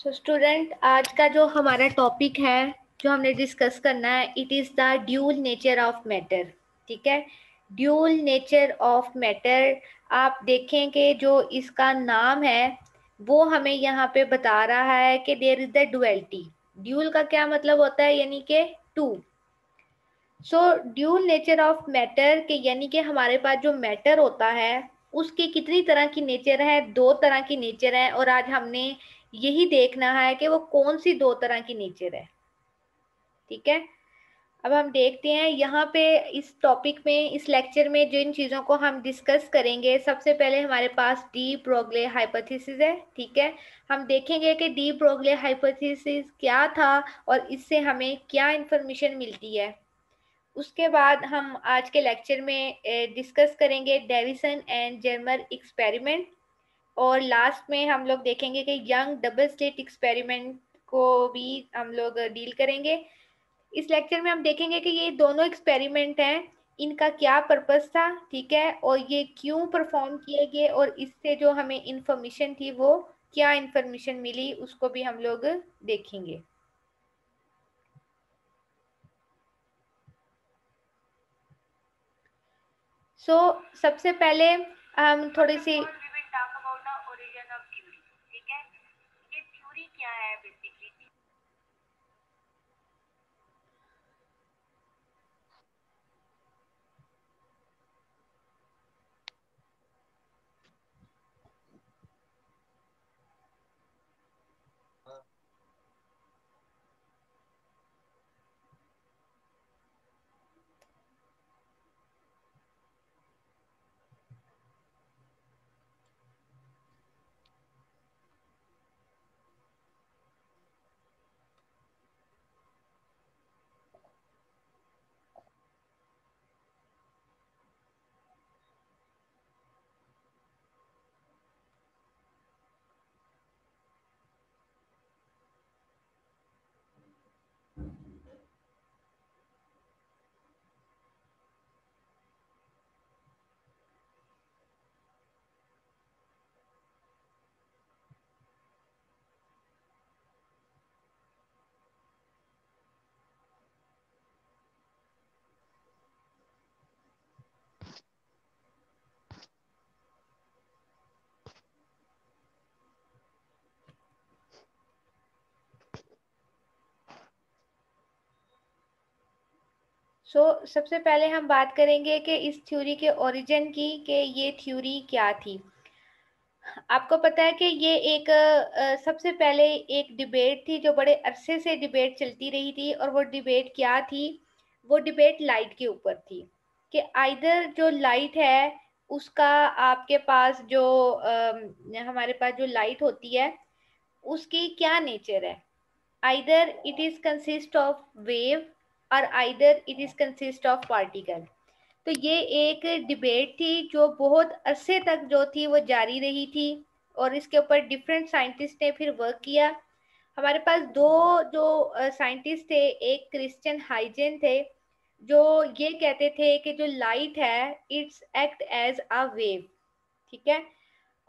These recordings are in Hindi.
स्टूडेंट, आज का जो हमारा टॉपिक है जो हमने डिस्कस करना है, it is the dual nature of matter. ठीक है, ड्यूल नेचर ऑफ मैटर। आप देखें कि जो इसका नाम है वो हमें यहाँ पे बता रहा है कि there is the duality. Dual का क्या मतलब होता है, यानी कि two. So dual nature of matter के यानी कि हमारे पास जो मैटर होता है उसकी कितनी तरह की नेचर है, दो तरह की नेचर है। और आज हमने यही देखना है कि वो कौन सी दो तरह की नेचर है। ठीक है, अब हम देखते हैं यहाँ पे इस टॉपिक में, इस लेक्चर में जिन चीज़ों को हम डिस्कस करेंगे। सबसे पहले हमारे पास डी ब्रोगले हाइपोथेसिस है। ठीक है, हम देखेंगे कि डी ब्रोगले हाइपोथेसिस क्या था और इससे हमें क्या इंफॉर्मेशन मिलती है। उसके बाद हम आज के लेक्चर में डिस्कस करेंगे डेविसन एंड जर्मर एक्सपेरिमेंट। और लास्ट में हम लोग देखेंगे कि यंग डबल स्लिट एक्सपेरिमेंट को भी हम लोग डील करेंगे। इस लेक्चर में हम देखेंगे कि ये दोनों एक्सपेरिमेंट हैं, इनका क्या पर्पस था। ठीक है, और ये क्यों परफॉर्म किए गए और इससे जो हमें इंफॉर्मेशन थी वो क्या इंफॉर्मेशन मिली, उसको भी हम लोग देखेंगे। सबसे पहले हम थोड़ी सी ठीक है, ये थ्योरी क्या है बेसिकली। सबसे पहले हम बात करेंगे कि इस थ्योरी के ओरिजिन की, कि ये थ्योरी क्या थी। आपको पता है कि ये एक सबसे पहले एक डिबेट थी जो बड़े अरसे से डिबेट चलती रही थी। और वो डिबेट क्या थी, वो डिबेट लाइट के ऊपर थी कि आइदर जो लाइट है उसका आपके पास जो हमारे पास जो लाइट होती है उसकी क्या नेचर है। Either it is consist of wave और either it is consist of particle. तो ये एक डिबेट थी जो बहुत अरसे तक जो थी वो जारी रही थी। और इसके ऊपर डिफरेंट साइंटिस्ट ने फिर वर्क किया। हमारे पास दो जो साइंटिस्ट थे, एक क्रिश्चियन हाइजेन थे जो ये कहते थे कि जो लाइट है it's act as a wave. ठीक है,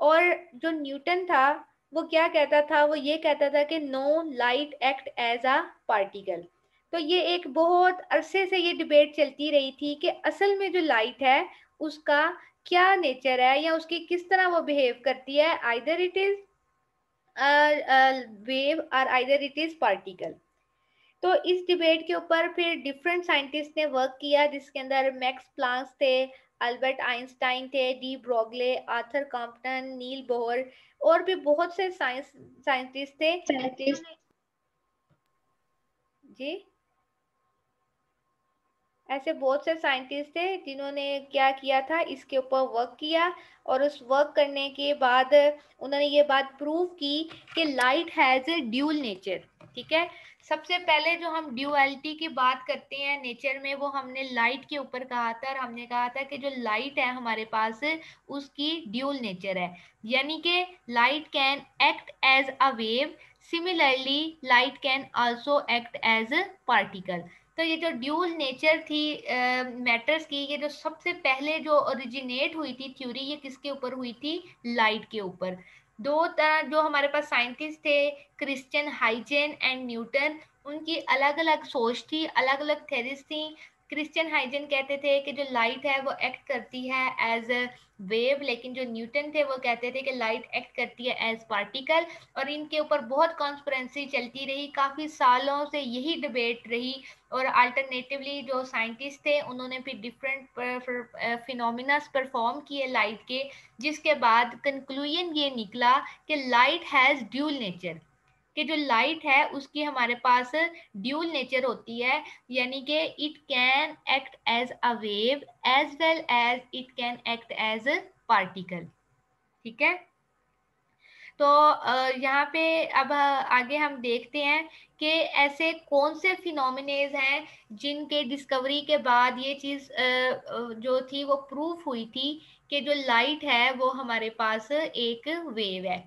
और जो न्यूटन था वो क्या कहता था, वो ये कहता था कि no light act as a particle. तो ये एक बहुत अरसे से ये डिबेट चलती रही थी कि असल में जो लाइट है उसका क्या नेचर है या उसकी किस तरह वो बिहेव करती है, आइदर इट इज वेव और आइदर इट इज पार्टिकल। तो इस डिबेट के ऊपर फिर डिफरेंट साइंटिस्ट ने वर्क किया, जिसके अंदर मैक्स प्लांक थे, अल्बर्ट आइंस्टाइन थे, डी ब्रोगले, आर्थर कॉम्पटन, नील बोहर और भी बहुत से साइंटिस्ट थे जी। ऐसे बहुत से साइंटिस्ट थे जिन्होंने क्या किया था, इसके ऊपर वर्क किया। और उस वर्क करने के बाद उन्होंने ये बात प्रूव की कि light has a dual nature. ठीक है, सबसे पहले जो हम ड्यूअलिटी की बात करते हैं नेचर में, वो हमने लाइट के ऊपर कहा था। और हमने कहा था कि जो लाइट है हमारे पास उसकी ड्यूल नेचर है, यानी कि light can act as a wave, similarly light can also act as a particle. तो ये जो ड्यूल नेचर थी मैटर्स की, ये जो सबसे पहले जो ओरिजिनेट हुई थी थ्योरी, ये किसके ऊपर हुई थी, लाइट के ऊपर। दो तरह जो हमारे पास साइंटिस्ट थे, क्रिश्चियन हाइजेन एंड न्यूटन, उनकी अलग अलग सोच थी, अलग अलग थेरीज थी। क्रिश्चियन हाइजेन कहते थे कि जो लाइट है वो एक्ट करती है एज अ वेव, लेकिन जो न्यूटन थे वो कहते थे कि लाइट एक्ट करती है एज पार्टिकल। और इनके ऊपर बहुत कॉन्स्पिरेंसी चलती रही, काफ़ी सालों से यही डिबेट रही। और अल्टरनेटिवली जो साइंटिस्ट थे उन्होंने फिर डिफरेंट फिनोमिनास परफॉर्म किए लाइट के, जिसके बाद कंक्लूजन ये निकला कि लाइट हैज़ ड्यूल नेचर, कि जो लाइट है उसकी हमारे पास ड्यूल नेचर होती है, यानी कि it can act as a wave as well as it can act as a particle. ठीक है, तो यहाँ पे अब आगे हम देखते हैं कि ऐसे कौन से फिनोमिनेज हैं जिनके डिस्कवरी के बाद ये चीज़ जो थी वो प्रूफ हुई थी कि जो लाइट है वो हमारे पास एक वेव है।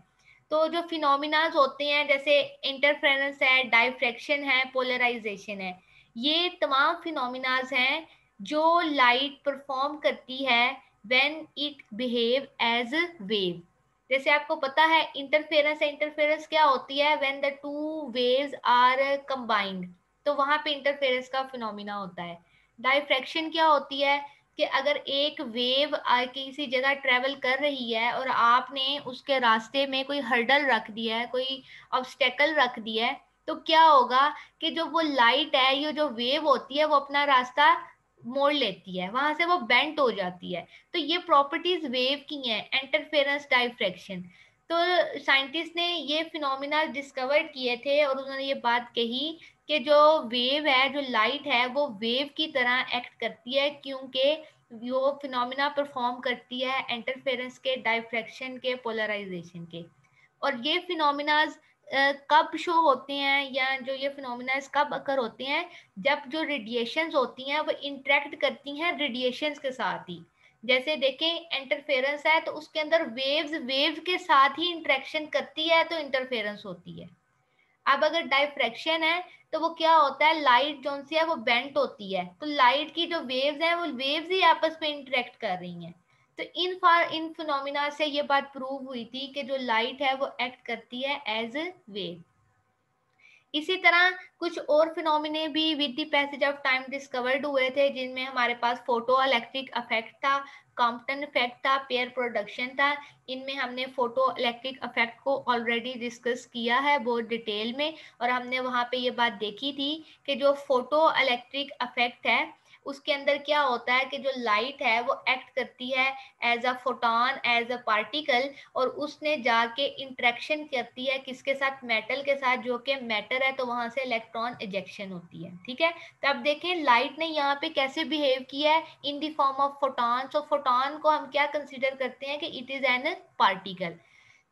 तो जो फिनोमिनाज होते हैं जैसे इंटरफेरेंस है, डाइफ्रैक्शन है, पोलराइजेशन है, ये तमाम फिनोमिनाज हैं जो लाइट परफॉर्म करती है when it behave as wave. जैसे आपको पता है इंटरफेरेंस है, इंटरफेरेंस क्या होती है, when the two waves are combined, तो वहां पे इंटरफेरेंस का फिनोमिना होता है। डाइफ्रैक्शन क्या होती है कि अगर एक वेव किसी जगह ट्रेवल कर रही है और आपने उसके रास्ते में कोई हर्डल रख दिया है, कोई ऑब्स्टेकल रख दिया है, तो क्या होगा कि जो वो लाइट है, ये जो वेव होती है वो अपना रास्ता मोड़ लेती है, वहां से वो बेंट हो जाती है। तो ये प्रॉपर्टीज वेव की हैं, इंटरफेरेंस, डाइफ्रैक्शन। तो साइंटिस्ट ने ये फिनोमिना डिस्कवर किए थे और उन्होंने ये बात कही कि जो वेव है, जो लाइट है, वो वेव की तरह एक्ट करती है, क्योंकि वो फिनोमिना परफॉर्म करती है इंटरफेरेंस के, डाइफ्रैक्शन के, पोलराइजेशन के। और ये फिनोमिनाज कब शो होते हैं, या जो ये फिनोमिनाज कब अकर होते हैं, जब जो रेडिएशंस होती हैं वो इंटरेक्ट करती हैं रेडिएशंस के साथ ही। जैसे देखें इंटरफेरेंस है तो उसके अंदर वेव्स वेव के साथ ही इंटरेक्शन करती है, तो इंटरफेरेंस होती है। अब अगर डाइफ्रैक्शन है तो वो क्या होता है, लाइट जो सी है वो बेंट होती है, तो लाइट की जो वेव्स हैं वो वेव्स ही आपस में इंटरेक्ट कर रही हैं। तो इन फिनोमिना से ये बात प्रूव हुई थी कि जो लाइट है वो एक्ट करती है एज वेव। इसी तरह कुछ और फिनोमिने भी with the passage of time discovered हुए थे, जिनमें हमारे पास फोटो इलेक्ट्रिक इफेक्ट था, कॉम्पटन इफेक्ट था, पेयर प्रोडक्शन था। इनमें हमने फोटो इलेक्ट्रिक इफेक्ट को ऑलरेडी डिस्कस किया है बहुत डिटेल में, और हमने वहाँ पे ये बात देखी थी कि जो फोटो इलेक्ट्रिक इफेक्ट है उसके अंदर क्या होता है कि जो लाइट है वो एक्ट करती है as a photon, as a particle, और उसने जाके इंट्रैक्शन करती है किसके साथ, मेटल के साथ, जो कि मैटर है, तो वहां से इलेक्ट्रॉन इजेक्शन होती है। ठीक है, तो अब देखें लाइट ने यहाँ पे कैसे बिहेव किया है, in the form of photon. So photon को हम क्या कंसिडर करते हैं कि इट इज एन पार्टिकल।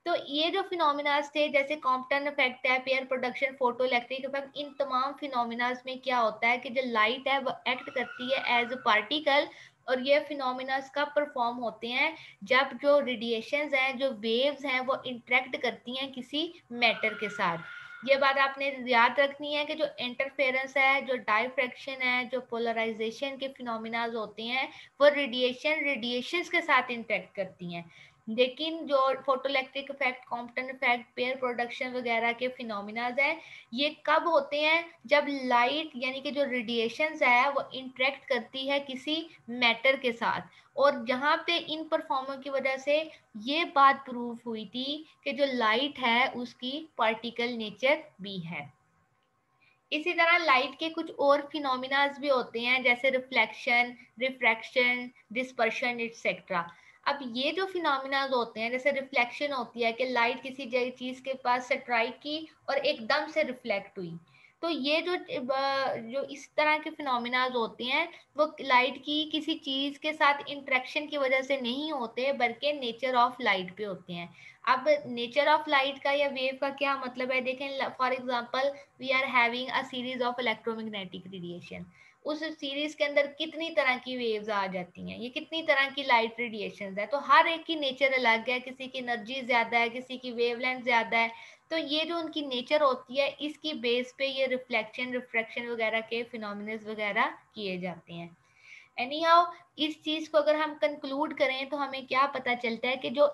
तो ये जो फिनोमिनाज थे जैसे कॉम्पटन इफेक्ट है, pair production, photo electric effect, इन तमाम फिनोमिनाज में क्या होता है कि जो लाइट है वो एक्ट करती है एज अ पार्टिकल। और ये फिनोमिनाज कब परफॉर्म होते हैं, जब जो रेडिएशंस हैं, जो वेव्स हैं, वो इंटरेक्ट करती हैं किसी मैटर के साथ। ये बात आपने याद रखनी है कि जो इंटरफेरेंस है, जो डाइफ्रैक्शन है, जो पोलराइजेशन के फिनोमिनाज होते हैं, वो रेडिएशंस के साथ इंटरेक्ट करती हैं। लेकिन जो photoelectric effect, Compton effect, pair production वगैरह के फिनोमिनाज हैं, ये कब होते हैं, जब लाइट यानी कि जो रेडिएशंस है वो इंटरेक्ट करती है किसी मैटर के साथ। और जहाँ पे इन परफॉर्मर की वजह से ये बात प्रूफ हुई थी कि जो लाइट है उसकी पार्टिकल नेचर भी है। इसी तरह लाइट के कुछ और फिनोमिनाज भी होते हैं जैसे रिफ्लेक्शन, रिफ्रैक्शन, डिस्पर्शन एक्सेट्रा। अब ये जो फिनोमिनाज होते हैं, जैसे रिफ्लेक्शन होती है कि लाइट किसी चीज के पास से स्ट्राइक की और एकदम से रिफ्लेक्ट हुई, तो ये जो इस तरह के फिनोमिनाज होते हैं वो लाइट की किसी चीज के साथ इंटरेक्शन की वजह से नहीं होते, बल्कि नेचर ऑफ लाइट पे होते हैं। अब नेचर ऑफ लाइट का या वेव का क्या मतलब है, देखें for example we are having a series of electromagnetic radiation. उस सीरीज के अंदर कितनी तरह की वेव्स आ जाती हैं, ये कितनी तरह की लाइट रेडिएशन है, तो हर एक की नेचर अलग है, किसी की एनर्जी ज्यादा है, किसी की वेवलेंथ ज्यादा है। तो ये जो उनकी नेचर होती है इसकी बेस पे ये रिफ्लेक्शन, रिफ्रैक्शन वगैरह के फिनोमिनस वगैरह किए जाते हैं। एनी हाउ इस चीज को अगर हम कंक्लूड करें तो हमें क्या पता चलता है कि जो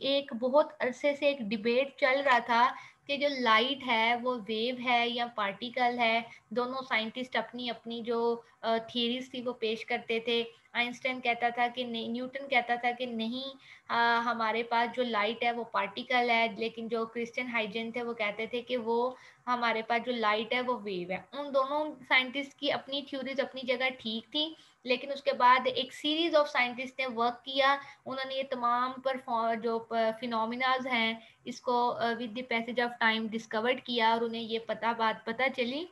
एक बहुत अरसे से एक डिबेट चल रहा था कि जो लाइट है वो वेव है या पार्टिकल है, दोनों साइंटिस्ट अपनी अपनी जो थियरीज थी वो पेश करते थे। आइंस्टाइन कहता था कि नहीं, न्यूटन कहता था कि नहीं, हमारे पास जो लाइट है वो पार्टिकल है, लेकिन जो क्रिश्चियन हाइजेन थे वो कहते थे कि वो हमारे पास जो लाइट है वो वेव है। उन दोनों साइंटिस्ट की अपनी थ्योरीज अपनी जगह ठीक थी, लेकिन उसके बाद एक सीरीज ऑफ साइंटिस्ट ने वर्क किया, उन्होंने ये तमाम पर जो फिनोमिनाज हैं इसको with the passage of time discovered किया, और उन्हें ये बात पता चली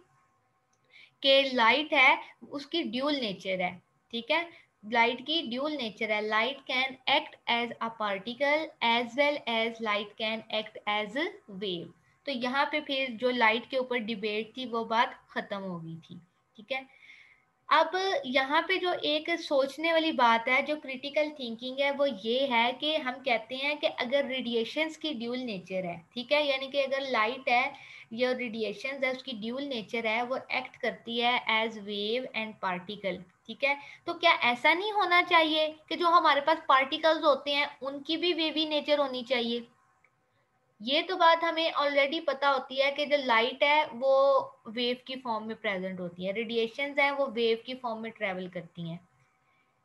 कि लाइट है उसकी ड्यूल नेचर है। ठीक है, लाइट की ड्यूल नेचर है, light can act as a particle as well as light can act as wave. तो यहाँ पे फिर जो लाइट के ऊपर डिबेट थी वो बात खत्म हो गई थी। ठीक है, अब यहाँ पे जो एक सोचने वाली बात है, जो क्रिटिकल थिंकिंग है, वो ये है कि हम कहते हैं कि अगर रेडिएशंस की ड्यूल नेचर है, ठीक है, यानी कि अगर लाइट है या रेडिएशंस है उसकी ड्यूल नेचर है, वो एक्ट करती है एज वेव एंड पार्टिकल। ठीक है, तो क्या ऐसा नहीं होना चाहिए कि जो हमारे पास पार्टिकल्स होते हैं उनकी भी वेवी नेचर होनी चाहिए? ये तो बात हमें ऑलरेडी पता होती है कि जो लाइट है वो वेव की फॉर्म में प्रेजेंट होती है, रेडिएशंस हैं वो वेव की फॉर्म में ट्रेवल करती हैं।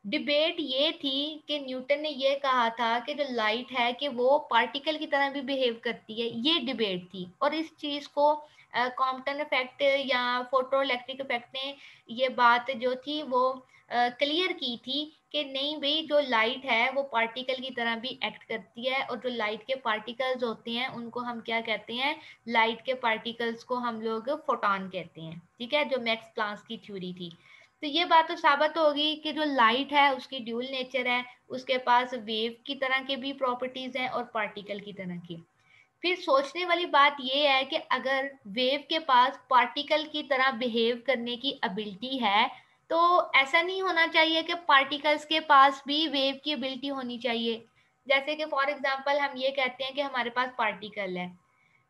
डिबेट ये थी कि न्यूटन ने ये कहा था कि जो लाइट है कि वो पार्टिकल की तरह भी बिहेव करती है, ये डिबेट थी। और इस चीज को कॉम्पटन इफेक्ट या फोटो इलेक्ट्रिक इफेक्ट ने ये बात जो थी वो क्लियर की थी कि नहीं भाई, जो लाइट है वो पार्टिकल की तरह भी एक्ट करती है, और जो लाइट के पार्टिकल्स होते हैं उनको हम क्या कहते हैं, लाइट के पार्टिकल्स को हम लोग फोटॉन कहते हैं। ठीक है, जो मैक्स प्लांक की थ्योरी थी। तो ये बात तो साबित होगी कि जो लाइट है उसकी ड्यूल नेचर है, उसके पास वेव की तरह के भी प्रॉपर्टीज हैं और पार्टिकल की तरह की। फिर सोचने वाली बात ये है कि अगर वेव के पास पार्टिकल की तरह बिहेव करने की एबिलिटी है, तो ऐसा नहीं होना चाहिए कि पार्टिकल्स के पास भी वेव की एबिलिटी होनी चाहिए। जैसे कि फॉर एग्जांपल हम ये कहते हैं कि हमारे पास पार्टिकल है,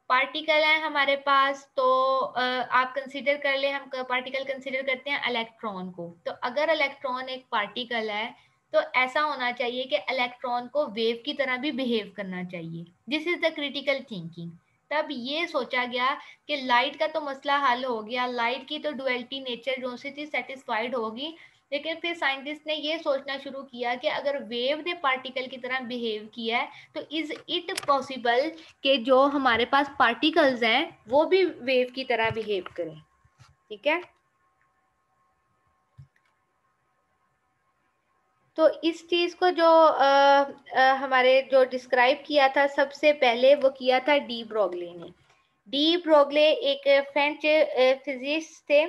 पार्टिकल है हमारे पास, तो आप कंसीडर कर ले, हम पार्टिकल कंसीडर करते हैं इलेक्ट्रॉन को। तो अगर इलेक्ट्रॉन एक पार्टिकल है तो ऐसा होना चाहिए कि इलेक्ट्रॉन को वेव की तरह भी बिहेव करना चाहिए। This is the critical thinking. तब ये सोचा गया कि लाइट का तो मसला हल हो गया, लाइट की तो डुअलिटी नेचर जो सी थी सेटिस्फाइड होगी, लेकिन फिर साइंटिस्ट ने ये सोचना शुरू किया कि अगर वेव ने पार्टिकल की तरह बिहेव किया है तो इज इट पॉसिबल कि जो हमारे पास पार्टिकल्स हैं वो भी वेव की तरह बिहेव करें। ठीक है, तो इस चीज को जो हमारे जो डिस्क्राइब किया था सबसे पहले वो किया था डी ब्रोगली ने। डी ब्रोगले एक फ्रेंच फिजिसिस्ट थे।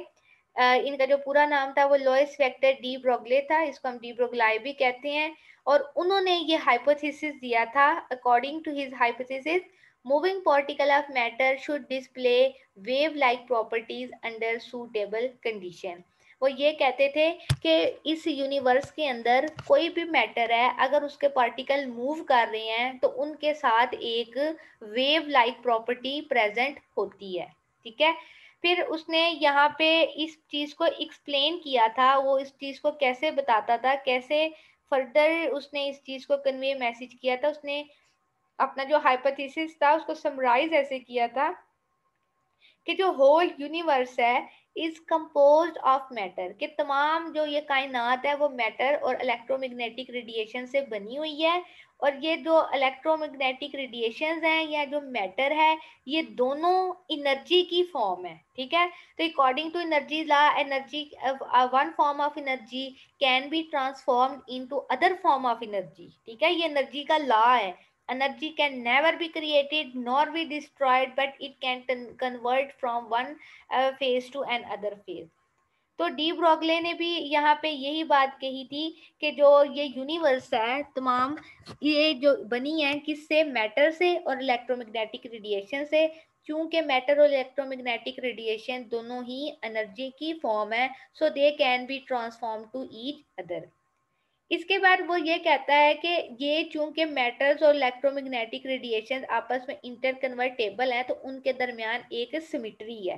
इनका जो पूरा नाम था वो लॉइस वेक्टर डी ब्रोगले था, इसको हम डी ब्रोगलाई भी कहते हैं। और उन्होंने ये हाइपोथेसिस दिया था, according to his hypothesis moving particle of matter should display wave like properties under suitable condition. वो ये कहते थे कि इस यूनिवर्स के अंदर कोई भी मैटर है, अगर उसके पार्टिकल मूव कर रहे हैं तो उनके साथ एक वेव लाइक प्रॉपर्टी प्रेजेंट होती है। ठीक है, फिर उसने यहाँ पे इस चीज को एक्सप्लेन किया था, वो इस चीज को कैसे बताता था, कैसे फर्दर उसने इस चीज को कन्वे मैसेज किया था। उसने अपना जो हाइपोथेसिस था उसको समराइज ऐसे किया था कि जो होल यूनिवर्स है इज कंपोज्ड ऑफ मैटर, कि तमाम जो ये कायनात है वो मैटर और इलेक्ट्रोमैग्नेटिक रेडिएशन से बनी हुई है। और ये जो इलेक्ट्रोमैग्नेटिक रेडिएशंस हैं या जो मैटर है, ये दोनों एनर्जी की फॉर्म है। ठीक है, तो according to energy law, energy one form of energy can be transformed into other form of energy. ठीक है, ये एनर्जी का लॉ है। Energy can never be created nor be destroyed, but it can convert from one phase to another phase. तो डी ब्रोगले ने भी यहाँ पे यही बात कही थी कि जो ये यूनिवर्स है तमाम, ये जो बनी है किससे, मैटर से और इलेक्ट्रोमैग्नेटिक रेडिएशन से। चूंकि मैटर और इलेक्ट्रोमैग्नेटिक रेडिएशन दोनों ही एनर्जी की फॉर्म है, so they can be transform to each other. इसके बाद वो ये कहता है कि ये चूंकि मेटल्स और इलेक्ट्रोमैग्नेटिक रेडिएशन आपस में इंटर कन्वर्टेबल है, तो उनके दरमियान एक सिमिट्री है।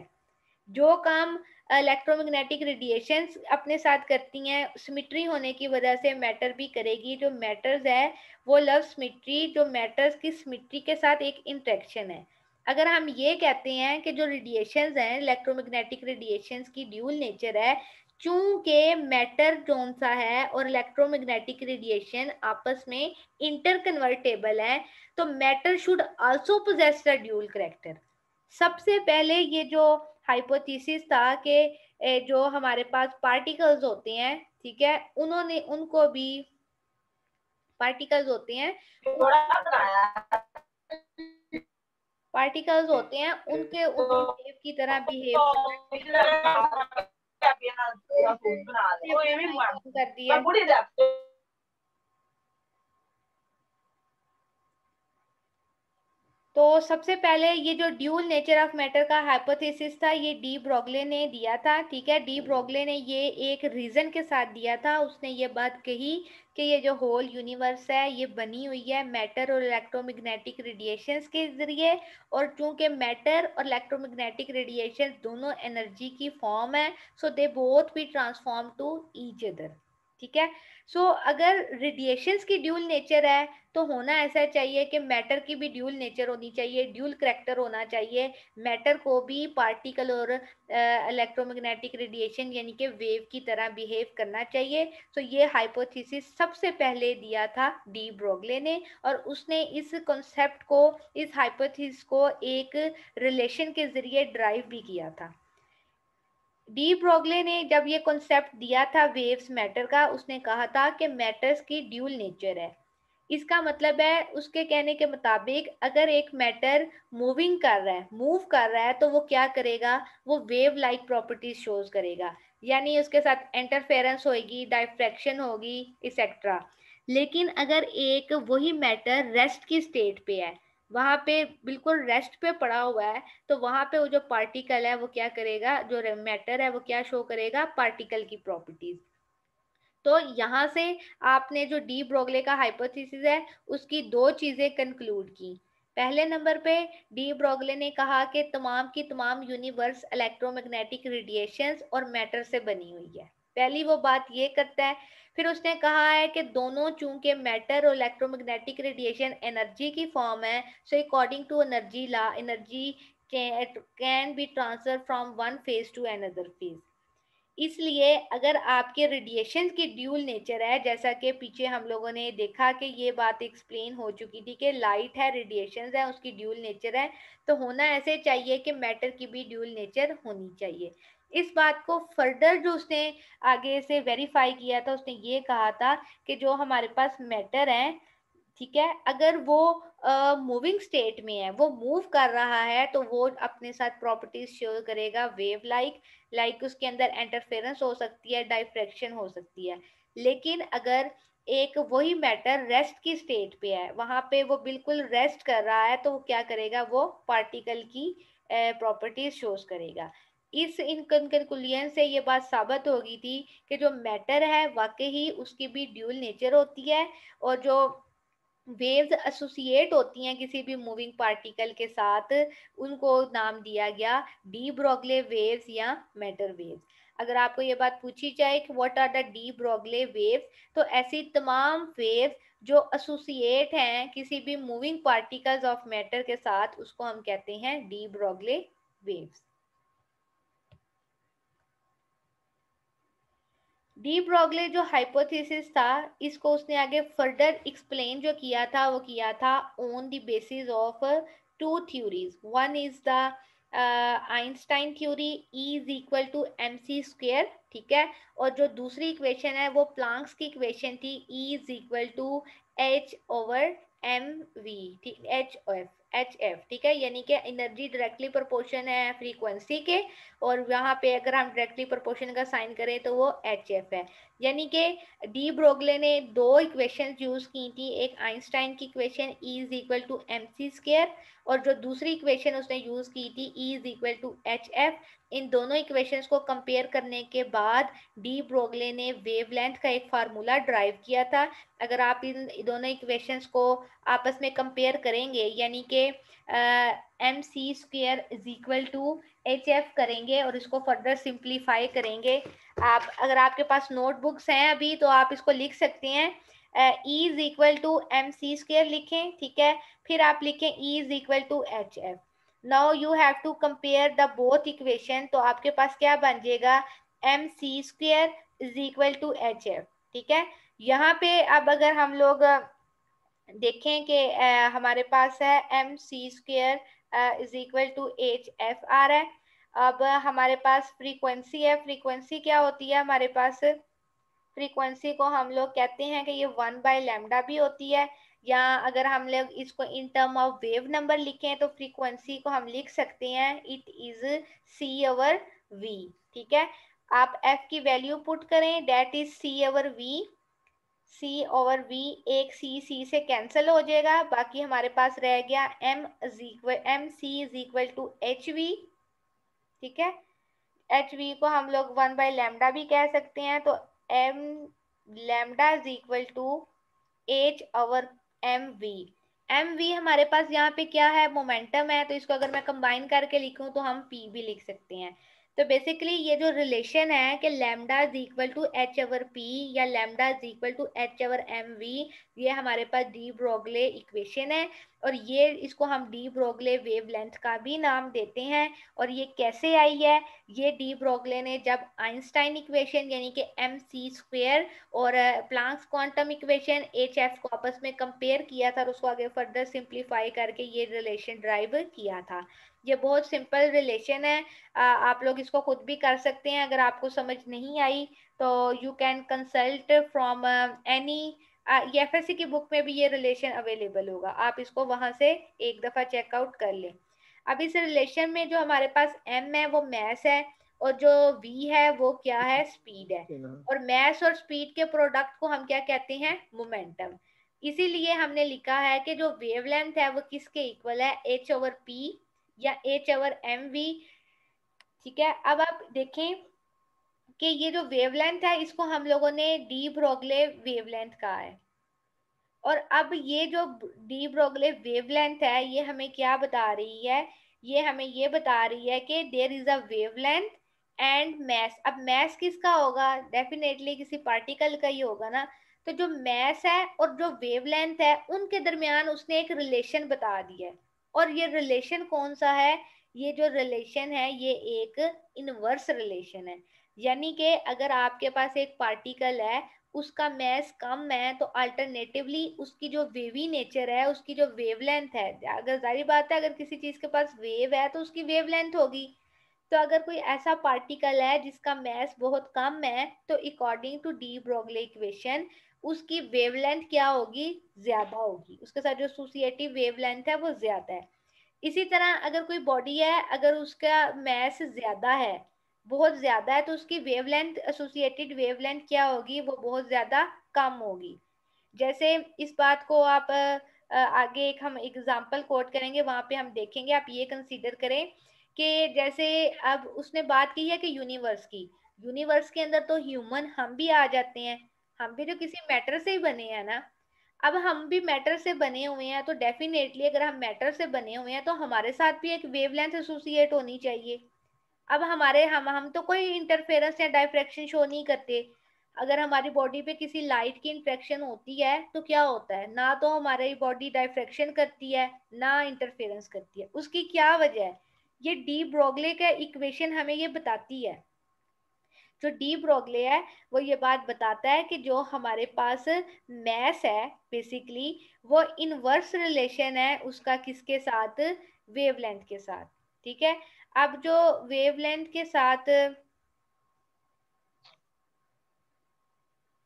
जो काम इलेक्ट्रोमैग्नेटिक रेडिएशंस अपने साथ करती हैं, सिमिट्री होने की वजह से मैटर भी करेगी। जो मैटर्स है वो लव सिमिट्री, जो मैटर्स की सिमिट्री के साथ एक इंटरेक्शन है। अगर हम ये कहते हैं कि जो रेडिएशंस हैं, इलेक्ट्रोमैग्नेटिक रेडिएशंस की ड्यूल नेचर है, चूंकि मैटर कौन सा है और इलेक्ट्रोमैग्नेटिक रेडिएशन आपस में इंटरकन्वर्टेबल है, तो matter should also possess the dual character. सबसे पहले ये जो हाइपोथेसिस था कि जो हमारे पास पार्टिकल्स होते हैं, ठीक है, उन्होंने उनको भी पार्टिकल्स होते हैं, पार्टिकल्स होते हैं उनके ऊपर वेव की तरह बिहेव कर दिया। तो सबसे पहले ये जो ड्यूल नेचर ऑफ मैटर का हाइपोथेसिस था, ये डी ब्रोगले ने दिया था, ठीक है। डी ब्रोगले ने ये एक रीजन के साथ दिया था। उसने ये बात कही कि ये जो होल यूनिवर्स है ये बनी हुई है मैटर और इलेक्ट्रोमैग्नेटिक रेडिएशंस के जरिए, और चूंकि मैटर और इलेक्ट्रोमैग्नेटिक रेडिएशन दोनों एनर्जी की फॉर्म है, so they both be transform to each other, ठीक है। सो अगर रेडिएशंस की ड्यूल नेचर है तो होना ऐसा चाहिए कि मैटर की भी ड्यूल नेचर होनी चाहिए, ड्यूल करैक्टर होना चाहिए। मैटर को भी पार्टिकल और इलेक्ट्रोमैग्नेटिक रेडिएशन यानी कि वेव की तरह बिहेव करना चाहिए। तो ये हाइपोथेसिस सबसे पहले दिया था डी ब्रोगले ने, और उसने इस कॉन्सेप्ट को, इस हाइपोथेसिस को एक रिलेशन के जरिए ड्राइव भी किया था। डी ब्रोगले ने जब ये कॉन्सेप्ट दिया था वेव्स मैटर का, उसने कहा था कि मैटर्स की ड्यूल नेचर है। इसका मतलब है, उसके कहने के मुताबिक, अगर एक मैटर मूविंग कर रहा है, मूव कर रहा है, तो वो क्या करेगा, वो वेव लाइक प्रॉपर्टीज शोज करेगा, यानी उसके साथ इंटरफेरेंस होगी, डायफ्रैक्शन होगी, एक्सेट्रा। लेकिन अगर एक वही मैटर रेस्ट की स्टेट पे है, वहां पे बिल्कुल रेस्ट पे पड़ा हुआ है, तो वहां पे वो जो पार्टिकल है वो क्या करेगा, जो मैटर है वो क्या शो करेगा, पार्टिकल की प्रॉपर्टीज। तो यहाँ से आपने जो डी ब्रोगले का हाइपोथेसिस है उसकी दो चीजें कंक्लूड की। पहले नंबर पे डी ब्रोगले ने कहा कि तमाम की तमाम यूनिवर्स इलेक्ट्रोमैग्नेटिक रेडिएशंस और मैटर से बनी हुई है, पहली वो बात ये करता है। फिर उसने कहा है कि दोनों चूंकि मैटर और इलेक्ट्रोमैग्नेटिक रेडिएशन एनर्जी की फॉर्म है, so according to energy law, energy can be transfer from one phase to another phase. इसलिए अगर आपके रेडिएशन की ड्यूल नेचर है, जैसा कि पीछे हम लोगों ने देखा कि ये बात एक्सप्लेन हो चुकी थी कि लाइट है, रेडिएशन है, उसकी ड्यूल नेचर है, तो होना ऐसे चाहिए कि मैटर की भी ड्यूल नेचर होनी चाहिए। इस बात को फर्दर जो उसने आगे से वेरीफाई किया था, उसने ये कहा था कि जो हमारे पास मैटर है, ठीक है, अगर वो मूविंग स्टेट में है, वो मूव कर रहा है, तो वो अपने साथ प्रॉपर्टीज शो करेगा वेव लाइक उसके अंदर इंटरफेरेंस हो सकती है, डाइफ्रैक्शन हो सकती है। लेकिन अगर एक वही मैटर रेस्ट की स्टेट पे है, वहां पे वो बिल्कुल रेस्ट कर रहा है, तो वो क्या करेगा, वो पार्टिकल की प्रॉपर्टीज शोज करेगा। इस इन कंक्लूजन से ये बात साबित हो गई थी कि जो मैटर है वाकई ही उसकी भी ड्यूल नेचर होती है, और जो वेव्स एसोसिएट होती हैं किसी भी मूविंग पार्टिकल के साथ, उनको नाम दिया गया डी ब्रोगले वेव्स या मैटर वेव्स। अगर आपको ये बात पूछी जाए कि what are the de Broglie waves, तो ऐसी तमाम वेव्स जो एसोसिएट हैं किसी भी मूविंग पार्टिकल्स ऑफ मैटर के साथ, उसको हम कहते हैं डी ब्रोगले वेव्स। डी ब्रोगले जो हाइपोथेसिस था, इसको उसने आगे फर्दर एक्सप्लेन जो किया था, वो किया था on the basis of two theories. One is the Einstein theory, E is equal to M C square, ठीक है। और जो दूसरी इक्वेशन है वो प्लांक्स की इक्वेशन थी, E is equal to H over M V, ठीक, एच एफ, ठीक है, यानी कि एनर्जी डायरेक्टली प्रोपोर्शन है फ्रीक्वेंसी के, और यहाँ पे अगर हम डायरेक्टली प्रोपोर्शन का साइन करें तो वो एच एफ है। यानी कि डी ब्रोगले ने दो इक्वेशन यूज की थी, एक आइंस्टाइन की equation E is equal to M C square, और जो दूसरी इक्वेशन उसने यूज की थी E is equal to H F. इन दोनों इक्वेशंस को कंपेयर करने के बाद डी ब्रोगले ने वेवलेंथ का एक फार्मूला ड्राइव किया था। अगर आप इन दोनों इक्वेशंस को आपस में कंपेयर करेंगे, यानी कि M C square is equal to H F करेंगे और इसको फर्दर सिंप्लीफाई करेंगे। आप अगर आपके पास नोटबुक्स हैं अभी तो आप इसको लिख सकते हैं, E is equal to M C square लिखें, ठीक है, फिर आप लिखें E is equal to H F. Now you have to compare the both equation, तो आपके पास क्या बन जाएगा, M C square is equal to H F, ठीक है। यहाँ पे अब अगर हम लोग देखें कि हमारे पास है M C square is equal to H F आ रहा है। अब हमारे पास फ्रीक्वेंसी है, फ्रीक्वेंसी क्या होती है हमारे पास, फ्रीक्वेंसी को हम लोग कहते हैं कि ये 1/λ भी होती है, या अगर हम लोग इसको in term of wave number लिखें तो फ्रीक्वेंसी को हम लिख सकते हैं it is C over V, ठीक है। आप एफ की वैल्यू पुट करें, that is C over V, C over V, एक सी से कैंसिल हो जाएगा, बाकी हमारे पास रह गया M C is equal to H V, ठीक है। एच वी को हम लोग 1/λ भी कह सकते हैं, तो M lambda is equal to H over M V. M V हमारे पास यहाँ पे क्या है, मोमेंटम है, तो इसको अगर मैं कंबाइन करके लिखूं तो हम पी भी लिख सकते हैं। तो बेसिकली ये जो रिलेशन है कि lambda is equal to H over P या lambda is equal to H over M V, ये हमारे पास डी ब्रोगले इक्वेशन है, और ये इसको हम डी ब्रोगले वेवलेंथ का भी नाम देते हैं। और ये कैसे आई है, ये डी ब्रोगले ने जब आइंस्टाइन इक्वेशन यानी कि एम सी स्क्वेयर और Planck's quantum equation H F को आपस में कंपेयर किया था और उसको आगे फर्दर सिंप्लीफाई करके ये रिलेशन ड्राइव किया था। ये बहुत सिंपल रिलेशन है, आप लोग इसको खुद भी कर सकते हैं। अगर आपको समझ नहीं आई तो you can consult from any, ये एफएससी की बुक में भी ये रिलेशन अवेलेबल होगा, आप इसको वहां से एक दफा चेकआउट कर लें। अब इस रिलेशन में जो हमारे पास एम है वो मैस है, और जो वी है वो क्या है, स्पीड है, और मैस और स्पीड के प्रोडक्ट को हम क्या कहते हैं, मोमेंटम। इसीलिए हमने लिखा है कि जो वेवलेंथ है वो किसके इक्वल है, एच ओवर पी या एच ओवर एम वी, ठीक है। अब आप देखें कि ये जो वेवलेंथ है इसको हम लोगों ने डी ब्रोगले वेवलेंथ कहा है, और अब ये जो डी ब्रोगले वेवलेंथ है ये हमें क्या बता रही है, ये हमें ये बता रही है कि there is a wavelength and mass. अब मैस किसका होगा, डेफिनेटली किसी पार्टिकल का ही होगा ना। तो जो मैस है और जो वेवलेंथ है उनके दरमियान उसने एक रिलेशन बता दिया है, और ये रिलेशन कौन सा है, ये जो रिलेशन है ये एक इनवर्स रिलेशन है। यानी कि अगर आपके पास एक पार्टिकल है, उसका मैस कम है, तो अल्टरनेटिवली उसकी जो वेवी नेचर है, उसकी जो वेवलेंथ है, अगर जाहिर बात है अगर किसी चीज के पास वेव है तो उसकी वेवलेंथ होगी। तो अगर कोई ऐसा पार्टिकल है जिसका मैस बहुत कम है, तो अकॉर्डिंग टू डी ब्रोगले इक्वेशन उसकी वेवलेंथ क्या होगी, ज्यादा होगी, उसके साथ जो एसोसिएटिव वेवलेंथ है वो ज्यादा है। इसी तरह अगर कोई बॉडी है, अगर उसका मैस ज्यादा है, बहुत ज्यादा है, तो उसकी वेवलेंथ, एसोसिएटेड वेवलेंथ क्या होगी, वो बहुत ज्यादा कम होगी। जैसे इस बात को आप आगे एक हम एग्जांपल कोट करेंगे, वहां पे हम देखेंगे। आप ये कंसीडर करें कि जैसे अब उसने बात की है कि यूनिवर्स की, यूनिवर्स के अंदर तो ह्यूमन हम भी आ जाते हैं, हम भी तो किसी मैटर से ही बने हैं ना। अब हम भी मैटर से बने हुए हैं, तो डेफिनेटली अगर हम मैटर से बने हुए हैं तो हमारे साथ भी एक वेवलेंथ एसोसिएट होनी चाहिए। अब हमारे हम तो कोई इंटरफेरेंस या डायफ्रैक्शन शो नहीं करते। अगर हमारी बॉडी पे किसी लाइट की इंफ्रैक्शन होती है तो क्या होता है, ना तो हमारी बॉडी डायफ्रैक्शन करती है ना इंटरफेरेंस करती है। उसकी क्या वजह है, ये डी ब्रोगले का इक्वेशन हमें ये बताती है। जो डी ब्रोगले है वो ये बात बताता है कि जो हमारे पास मैस है बेसिकली वो इनवर्स रिलेशन है उसका किसके साथ, वेवलेंथ के साथ, ठीक है। अब जो वेवलेंथ के साथ,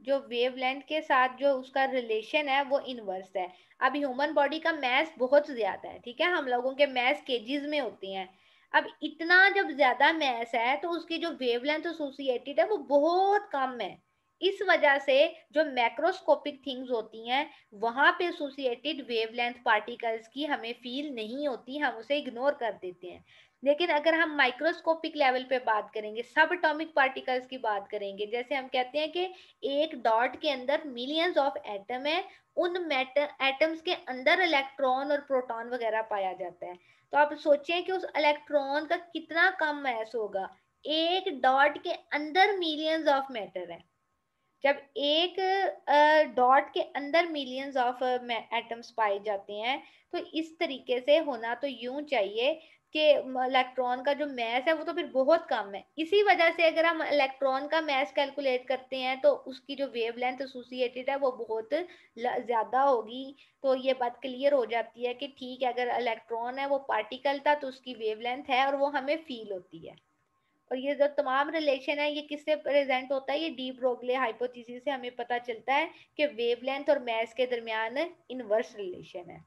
जो वेवलेंथ के साथ जो उसका रिलेशन है वो इनवर्स है। अब ह्यूमन बॉडी का मैस बहुत ज्यादा है, ठीक है, हम लोगों के मैस केजीज में होते हैं। अब इतना जब ज्यादा मैस है तो उसकी जो वेवलेंथ एसोसिएटेड है वो बहुत कम है। इस वजह से जो मैक्रोस्कोपिक थिंग्स होती हैं वहां पे एसोसिएटेड वेवलेंथ पार्टिकल्स की हमें फील नहीं होती, हम उसे इग्नोर कर देते हैं। लेकिन अगर हम माइक्रोस्कोपिक लेवल पे बात करेंगे, सब एटॉमिक पार्टिकल्स की बात करेंगे, जैसे हम कहते हैं कि एक डॉट के अंदर मिलियंस ऑफ एटम है, उन एटम्स के अंदर इलेक्ट्रॉन और प्रोटॉन वगैरह पाया जाता है। तो आप सोचें कि उस इलेक्ट्रॉन का कितना कम मैस होगा, एक डॉट के अंदर मिलियंस ऑफ मैटर है। जब एक डॉट के अंदर मिलियंस ऑफ एटम्स पाए जाते हैं, तो इस तरीके से होना तो यूं चाहिए कि इलेक्ट्रॉन का जो मैस है वो तो फिर बहुत कम है। इसी वजह से अगर हम इलेक्ट्रॉन का मैस कैलकुलेट करते हैं तो उसकी जो वेवलेंथ एसोसिएटेड है वो बहुत ज़्यादा होगी। तो ये बात क्लियर हो जाती है कि ठीक है, अगर इलेक्ट्रॉन है वो पार्टिकल था तो उसकी वेवलेंथ है और वो हमें फील होती है। और ये जो तमाम रिलेशन है ये किससे प्रेजेंट होता है, ये डी ब्रोगली हाइपोथेसिस से हमें पता चलता है कि वेवलेंथ और मैस के दरमियान इनवर्स रिलेशन है।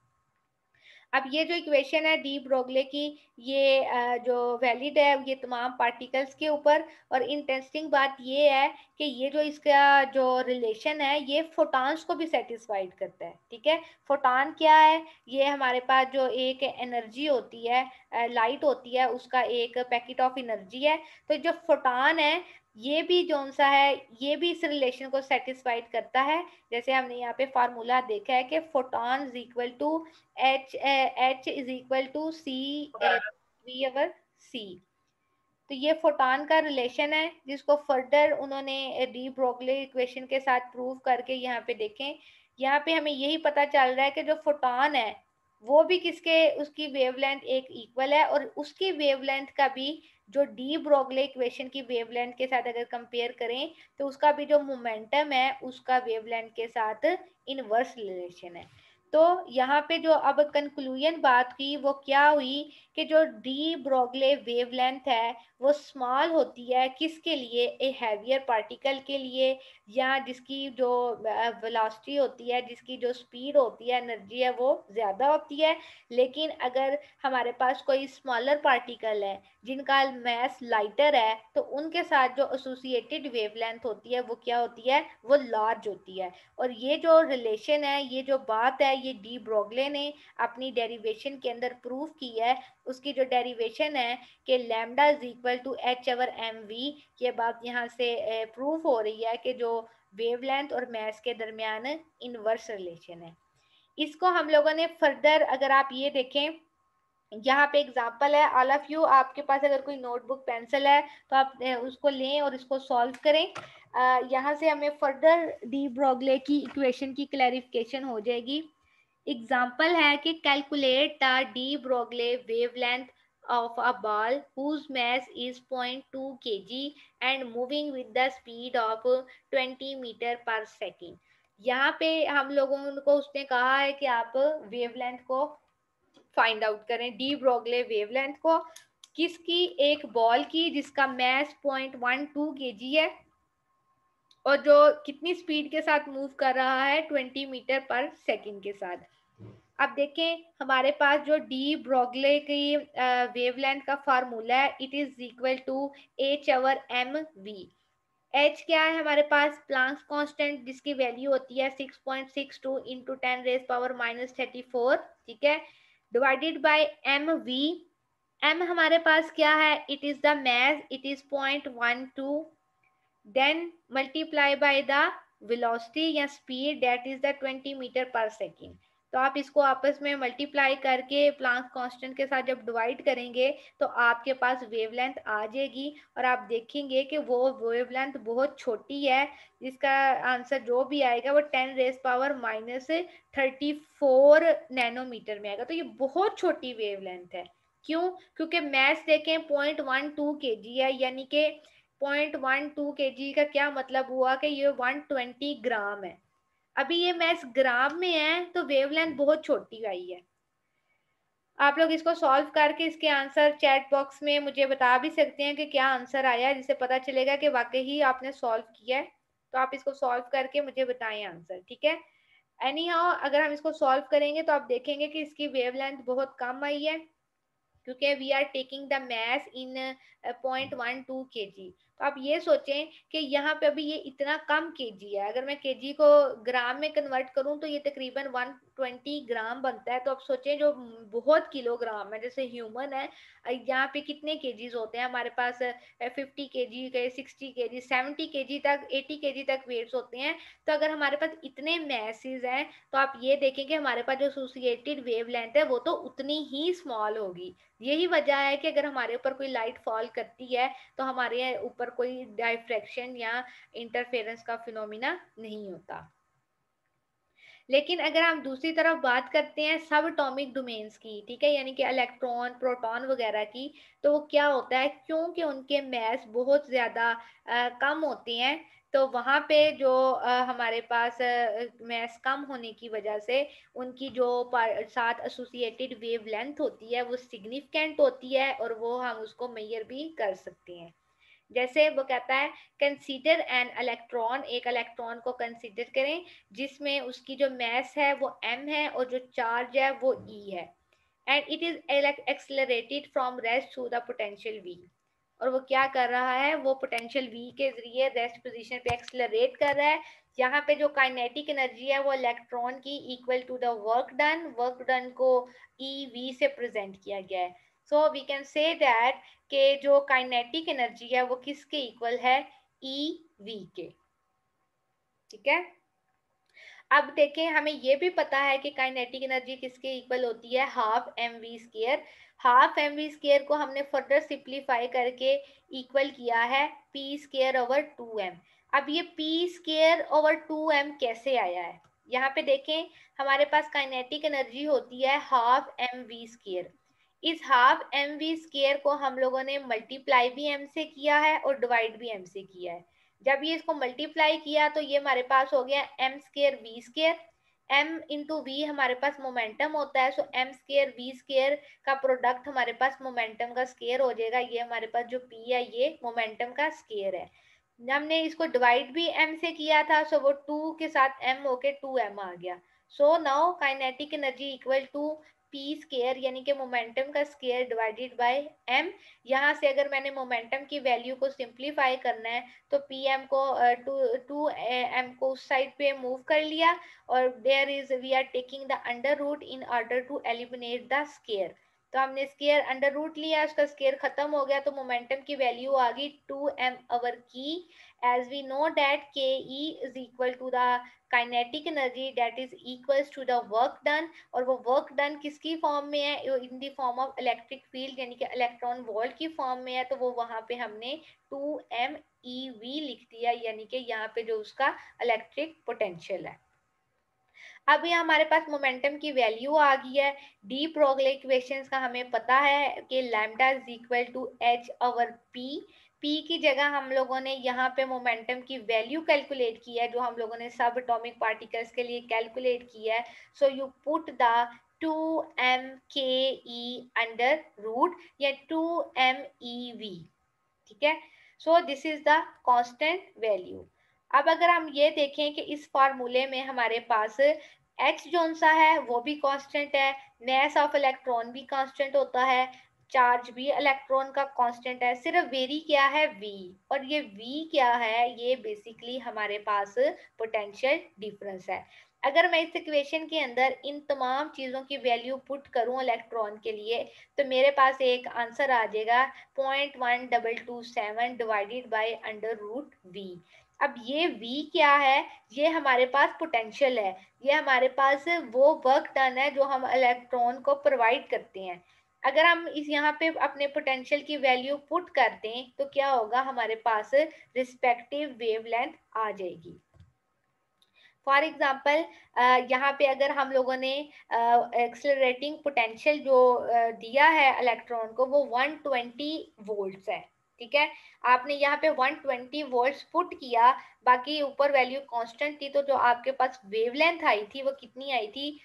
अब ये जो इक्वेशन है डी ब्रोगले की, ये जो वैलिड है ये तमाम पार्टिकल्स के ऊपर। और इंटरेस्टिंग बात ये है कि ये जो इसका जो रिलेशन है ये फोटॉन्स को भी सेटिस्फाइड करता है। ठीक है, फोटॉन क्या है, ये हमारे पास जो एक एनर्जी होती है, लाइट होती है, उसका एक पैकेट ऑफ एनर्जी है। तो जो फोटॉन है ये भी जौन सा है ये भी इस रिलेशन को सेटिस्फाइड करता है। जैसे हमने यहाँ पे फार्मूला देखा है कि photon is equal to H is equal to C V over C. तो ये फोटॉन का रिलेशन है जिसको फर्दर उन्होंने डी ब्रोगली इक्वेशन के साथ प्रूव करके यहाँ पे देखें। यहाँ पे हमें यही पता चल रहा है कि जो फोटॉन है वो भी किसके उसकी वेवलेंथ एक इक्वल है, और उसकी वेवलेंथ का भी जो डी ब्रोगली इक्वेशन की वेवलेंथ के साथ अगर कंपेयर करें तो उसका भी जो मोमेंटम है उसका वेवलेंथ के साथ इनवर्स रिलेशन है। तो यहाँ पे जो अब कंक्लूजन बात की वो क्या हुई कि जो डी ब्रोगली वेवलेंथ है वो स्मॉल होती है किसके लिए, ए हैवियर पार्टिकल के लिए, या जिसकी जो वेलोसिटी होती है, जिसकी जो स्पीड होती है, एनर्जी है वो ज़्यादा होती है। लेकिन अगर हमारे पास कोई स्मॉलर पार्टिकल है जिनका मैस लाइटर है तो उनके साथ जो एसोसिएटेड वेवलेंथ होती है वो क्या होती है, वो लार्ज होती है। और ये जो रिलेशन है, ये जो बात है, ये डी ब्रोगले ने अपनी डेरिवेशन के अंदर प्रूव की है। उसकी जो डेरिवेशन है कि lambda is equal to H over M V, ये बात यहाँ से प्रूफ हो रही है कि जो वेवलेंथ और मैस के दरमियान इनवर्स रिलेशन है। इसको हम लोगों ने फर्दर, अगर आप ये देखें यहाँ पे एग्जाम्पल है, ऑल ऑफ यू आपके पास अगर कोई नोटबुक पेंसिल है तो आप उसको लें और इसको सॉल्व करें। यहाँ से हमें फर्दर डी ब्रोगले की इक्वेशन की क्लैरिफिकेशन हो जाएगी। एग्जाम्पल है कि calculate the de Broglie wavelength of a ball whose mass is 0.2 kg and moving with the speed of 20 metre per second. यहाँ पे हम लोगों को उसने कहा है कि आप वेवलेंथ को फाइंड आउट करें, डी ब्रोगले वेवलेंथ को किसकी, एक बॉल की जिसका मैस 0.12 kg है और जो कितनी स्पीड के साथ मूव कर रहा है 20 मीटर पर सेकेंड के साथ। अब देखें हमारे पास जो डी ब्रोगले की वेवलेंथ का फार्मूला है, it is equal to H over M V. H क्या है हमारे पास, प्लांक्स कांस्टेंट जिसकी वैल्यू होती है 6.62 इंटू 10⁻⁻34। ठीक है, divided by M V. M हमारे पास क्या है, it is the mass, it is 0.12, then multiply by the velocity या speed that is the 20 metre per second. तो आप इसको आपस में मल्टीप्लाई करके प्लांक कांस्टेंट के साथ जब डिवाइड करेंगे तो आपके पास वेवलेंथ आ जाएगी, और आप देखेंगे कि वो वेवलेंथ बहुत छोटी है, जिसका आंसर जो भी आएगा वो 10⁻⁻34 नैनोमीटर में आएगा। तो ये बहुत छोटी वेवलेंथ है। क्यों, क्योंकि मैस देखें 0.12 kg है, यानी कि 0.12 kg का क्या मतलब हुआ कि ये 120 ग्राम है। अभी ये मैथ्स ग्राम में है तो वेवलेंथ बहुत छोटी आई है। आप लोग इसको सॉल्व करके इसके आंसर चैट बॉक्स में मुझे बता भी सकते हैं कि क्या आंसर आया है, जिससे पता चलेगा कि वाकई ही आपने सॉल्व किया है। तो आप इसको सॉल्व करके मुझे बताएं आंसर, ठीक है। एनी हाउ अगर हम इसको सॉल्व करेंगे तो आप देखेंगे कि इसकी वेवलेंथ बहुत कम आई है। क्योंकि we are taking the mass in 0.12 kg। तो आप ये सोचें कि यहाँ पे अभी ये इतना कम केजी है, अगर मैं केजी को ग्राम में कन्वर्ट करूँ तो ये तकरीबन 120 ग्राम बनता है। तो आप सोचें जो बहुत किलोग्राम है, जैसे ह्यूमन है, यहाँ पे कितने केजीज होते हैं हमारे पास, 50 kg के, 60 kg, 70 kg तक, 80 kg तक वेट्स होते हैं। तो अगर हमारे पास इतने मैसेज हैं तो आप ये देखें कि हमारे पास जो एसोसिएटेड वेवलेंथ है वो तो उतनी ही स्मॉल होगी। यही वजह है कि अगर हमारे ऊपर कोई लाइट फॉल करती है तो हमारे ऊपर कोई डायफ्रैक्शन या इंटरफेरेंस का फिनोमिना नहीं होता। लेकिन अगर हम दूसरी तरफ बात करते हैं सब एटॉमिक डोमेन्स की, ठीक है, यानी कि इलेक्ट्रॉन, प्रोटॉन वगैरह की, तो वो क्या होता है, क्योंकि उनके मास बहुत ज़्यादा कम होते हैं, तो वहाँ पे जो हमारे पास मास कम होने की वजह से उनकी जो साथ एसोसिएटेड वेवलेंथ होती है वो सिग्निफिकेंट होती है, और वो हम उसको मेजर भी कर सकते हैं। जैसे वो कहता है कंसीडर एन इलेक्ट्रॉन, एक इलेक्ट्रॉन को कंसीडर करें जिसमें उसकी जो मास है वो m है और जो चार्ज है वो e है, and it is accelerated from rest to the potential v। और वो क्या कर रहा है, वो पोटेंशियल v के जरिए रेस्ट पोजीशन पे एक्सेलरेट कर रहा है। यहाँ पे जो काइनेटिक एनर्जी है वो इलेक्ट्रॉन की equal to the work done को e v से प्रेजेंट किया गया है। So we can say that के जो काइनेटिक एनर्जी है वो किसके इक्वल है, ई वी के। ठीक है, अब देखें हमें ये भी पता है कि काइनेटिक एनर्जी किसके इक्वल होती है, half M V square. Half M V square को हमने फर्दर सिंप्लीफाई करके इक्वल किया है पी स्केयर ओवर 2m। अब ये पी स्केयर ओवर 2m कैसे आया है, यहाँ पे देखें हमारे पास काइनेटिक एनर्जी होती है हाफ एम वी स्केयर। इस हाफ एम वी स्केयर को हम लोगों ने मल्टीप्लाई भी m से किया है और डिवाइड भी m से किया है। जब ये इसको मल्टीप्लाई किया तो ये हमारे पास हो गया M square V square. M into V हमारे पास मोमेंटम होता है, so M square V square का प्रोडक्ट हमारे पास मोमेंटम का स्केयर हो जाएगा। ये हमारे पास जो पी है ये मोमेंटम का स्केयर है। हमने इसको डिवाइड भी एम से किया था, सो वो 2 के साथ एम होके 2m आ गया। So now kinetic energy equal to P square यानी कि मोमेंटम का स्केयर डिवाइडेड बाय एम। यहाँ से अगर मैंने मोमेंटम की वैल्यू को सिंप्लीफाई करना है तो पी एम को टू एम को उस साइड पे मूव कर लिया, और there is we are taking the under root in order to eliminate the square. तो हमने स्केयर अंडर रूट लिया, उसका स्केयर खत्म हो गया, तो मोमेंटम की वैल्यू आ गई 2m अवर की। As we know that K E is equal to the kinetic energy that is equals to the work done. और वो वर्क डन किसकी फॉर्म में है, in the form of electric field यानी कि इलेक्ट्रॉन वोल्ट की फॉर्म में है, तो वो वहां पे हमने 2m ev लिख दिया, यानी कि यहाँ पे जो उसका इलेक्ट्रिक पोटेंशियल है। अब ये हमारे पास मोमेंटम की वैल्यू आ गई है। डी ब्रोगली इक्वेशंस का हमें पता है कि lambda is equal to H over P. P की जगह हम लोगों ने यहाँ पे मोमेंटम की वैल्यू कैलकुलेट की है, जो हम लोगों ने सब एटॉमिक पार्टिकल्स के लिए कैलकुलेट की है। So you put the 2m ke under root या 2mev। ठीक है, so this is the constant value. अब अगर हम ये देखें कि इस फार्मूले में हमारे पास एच जोन सा है वो भी कांस्टेंट है, मास ऑफ इलेक्ट्रॉन भी कांस्टेंट होता है, चार्ज भी इलेक्ट्रॉन का कांस्टेंट है, सिर्फ वेरी क्या है वी। और ये वी क्या है, ये बेसिकली हमारे पास पोटेंशियल डिफरेंस है। अगर मैं इस इक्वेशन के अंदर इन तमाम चीज़ों की वैल्यू पुट करूं इलेक्ट्रॉन के लिए, तो मेरे पास एक आंसर आ जाएगा 0.1227 divided by under root V. अब ये v क्या है, ये हमारे पास पोटेंशियल है, ये हमारे पास वो वर्क डन है जो हम इलेक्ट्रॉन को प्रोवाइड करते हैं। अगर हम इस यहाँ पे अपने पोटेंशियल की वैल्यू पुट कर दें तो क्या होगा, हमारे पास रिस्पेक्टिव वेवलेंथ आ जाएगी। फॉर एग्जाम्पल यहाँ पे अगर हम लोगों ने एक्सेलरेटिंग पोटेंशियल जो दिया है इलेक्ट्रॉन को वो 120 वोल्ट्स है। ठीक है, आपने यहाँ पे 120 वोल्ट्स पुट किया, बाकी ऊपर वैल्यू कांस्टेंट थी, तो जो आपके पास वेवलेंथ आई थी वो कितनी आई थी,